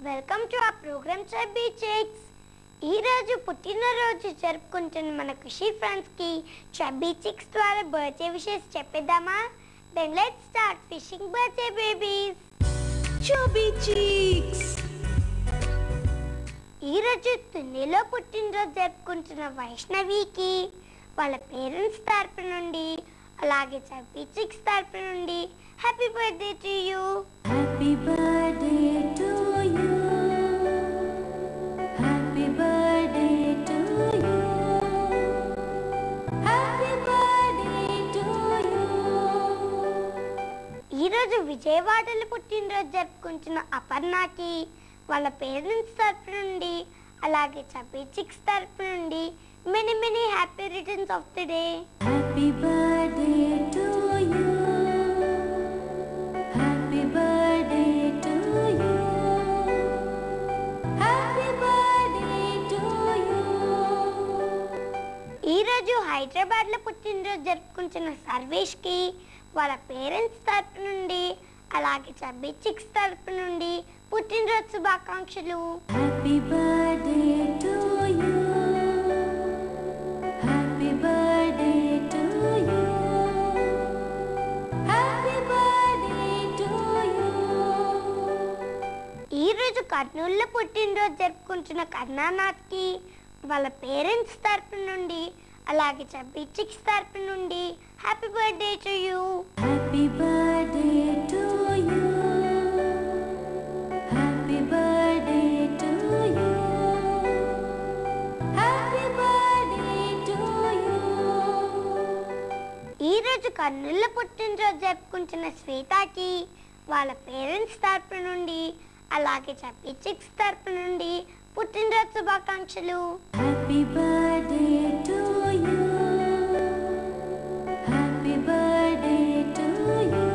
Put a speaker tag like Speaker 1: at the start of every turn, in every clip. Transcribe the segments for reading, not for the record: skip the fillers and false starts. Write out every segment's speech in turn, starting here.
Speaker 1: Welcome to our program chubby cheeks. ఈ రోజు పుట్టినరోజు జరుపుకుంటున్న మన ఖుషి ఫ్రెండ్స్ కి చబ్బీ చిక్స్ ద్వారా బర్త్డే విషెస్ చెప్పేద్దామా? Then let's start wishing birthday babies.
Speaker 2: Chubby cheeks.
Speaker 1: ఈ రోజు తునిలో పుట్టినరోజు జరుపుకుంటున్న వైష్ణవికి వాళ్ళ పేరెంట్స్ తరపు నుండి అలాగే చబ్బీ చిక్స్ తరపు నుండి happy birthday to you.
Speaker 2: Happy birthday to you. Happy birthday to you. Happy birthday to you.
Speaker 1: ఈరోజు విజయవాడలో పుట్టినరోజు జరుపుకుంటున్న అపర్ణకి వాళ్ళ పేరెంట్స్ తరపు నుండి అలాగే చబ్బీ చిక్స్ తరపు నుండి many many happy returns of the day.
Speaker 2: Happy birthday to you. Happy birthday to you. Happy birthday to you.
Speaker 1: ఈరోజు హైదరాబాద్లో పుట్టినరోజు జరుపుకుంటున్న సర్వేష్కి వాళ్ళ పేరెంట్స్ తరపు నుండి అలాగే చబ్బీ చిక్స్ తరపు నుండి పుట్టినరోజు శుభాకాంక్షలు.
Speaker 2: Happy birthday to you. Happy birthday to you. Happy birthday to you.
Speaker 1: ఈరోజు కర్నూలులో పుట్టినరోజు జరుపుకుంటున్న కర్ణానాథ్కి వాళ్ళ పేరెంట్స్ తరపు నుండి అలాగే చబ్బీ చిక్స్ తరపు నుండి happy birthday to you.
Speaker 2: Happy birthday to you. Happy birthday to you. Happy birthday to you.
Speaker 1: ఈరోజు కర్నూలులో పుట్టినరోజు జరుపుకుంటున్న శ్వేతకి వాళ్ళ పేరెంట్స్ తరపు నుండి అలాగే చబ్బీ చిక్స్ తరపు నుండి పుట్టినరోజు శుభాకాంక్షలు.
Speaker 2: Happy birthday to you. Happy birthday to you.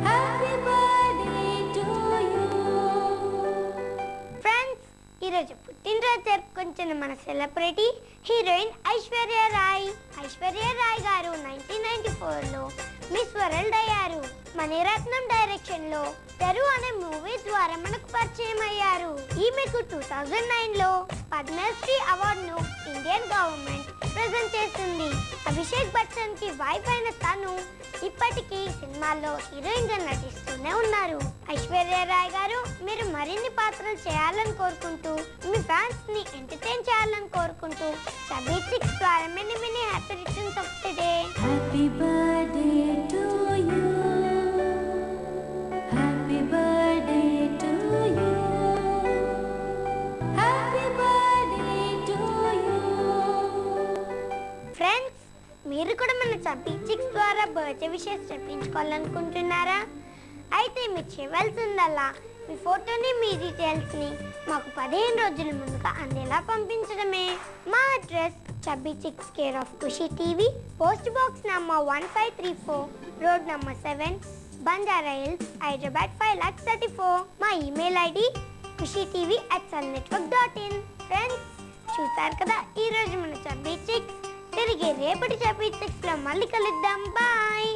Speaker 2: Happy birthday to you.
Speaker 1: Friends, ఈరోజు పుట్టినరోజు జరుపుకుంటున్న మన సెలబ్రిటీ హీరోయిన్ ఐశ్వర్య రాయ్. ఐశ్వర్య రాయ్ గారు 1994లో మిస్ వరల్డ్ అయ్యారు. మణిరత్నం డైరెక్షన్ లో తెరు అనే మూవీ ద్వారా మనకు పరిచయం అయ్యారు. ఈమెకు 2009లో పద్మశ్రీ అవార్డును ఇండియన్ గవర్నమెంట్ ప్రెజెంట్ చేసింది. అభిషేక్ బచ్చన్ కి వైఫ్ అయిన తను ఇప్పటికీ సినిమాల్లో హీరోయిన్ గా నటిస్తూనే ఉన్నారు. ఐశ్వర్య రాయ్ గారు, మీరు మరిన్ని పాత్రలు చేయాలని కోరుకుంటూ మీ ఫ్యాన్స్ ని ఎంటర్టైన్ చేయాలని కోరుకుంటూ చబ్బీ చిక్స్ ద్వారా many many happy returns of the day.
Speaker 2: Happy birthday to you. Happy birthday to you. Happy birthday to you.
Speaker 1: Friends, మీరు కూడా మన చబ్బీ చిక్స్ ద్వారా బర్త్డే విషెస్ చెప్పించుకోవాలనుకుంటున్నారా? అయితే మీరు చేయవలసిందల్లా మీ ఫోటోని మీ డీటెయిల్స్ని మాకు 15 రోజుల ముందుగా అందేలా పంపించడమే. మా address Chubby Cheeks care of Khushi TV, post box number 1534, road number 7, Banjara Hills, Hyderabad 5,34,000. మా ఈమెయిల్ ఐడి khushitv@sunnetwork.in. ఫ్రెండ్స్, చూసారు కదా ఈరోజు మన చబ్బీ చిక్స్. తిరిగి రేపటి చబ్బీ చిక్స్లో మళ్ళీ కలుద్దాం. బాయ్.